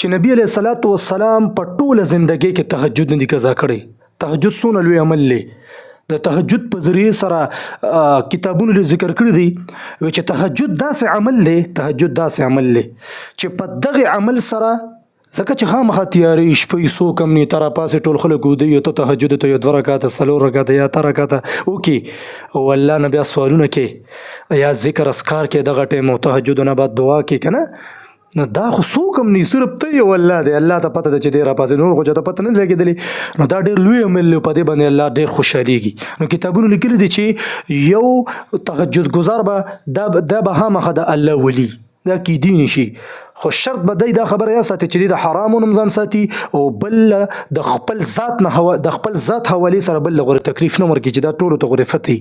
چې نبی علیه الصلاة والسلام په ټوله زندګۍ کې تهجد نه دی قضا کړی. تهجد څونه لوی عمل دی. د تهجد په ذریعې سره کتابونو ذکر کړی دی چې تهجد داسې عمل دی، تهجد داسې عمل دی چې په دغه عمل سره ځکه چې خامخا تیارې شپې څوک هم نه تر پاسې ټول خلک ودی یو ته تهجد ته یو 2 رکعاته 4 رکعاته یا 8 رکعاته وکي او الله نه بیا سوالونه کې یا ذکر اسکار کې دغه ټیم او تهجد نه بعد دعا کې کنه نو دا خو څوک هم نه صرف ته یو الله دی. الله ته پته ده چې ډېر پاسې نور خو چاته پته نه لګېدلې نو دا ډېر لوی عمل دی په دې باندې الله ډېر خوشحالېږي. نو کتابونو لیکلي دي چې یو تهجد گزار به دا به خامخا د الله ولی دا کیدی نشي، خو شرط به دی دا خبره یا ساتي چې د حرامو نه ځان ساتي او بل د خپل ذات نه د خپل ذات حوالې سره بل غوره تکلیف نه ورکړي چې دا ټولو ته غوره فتي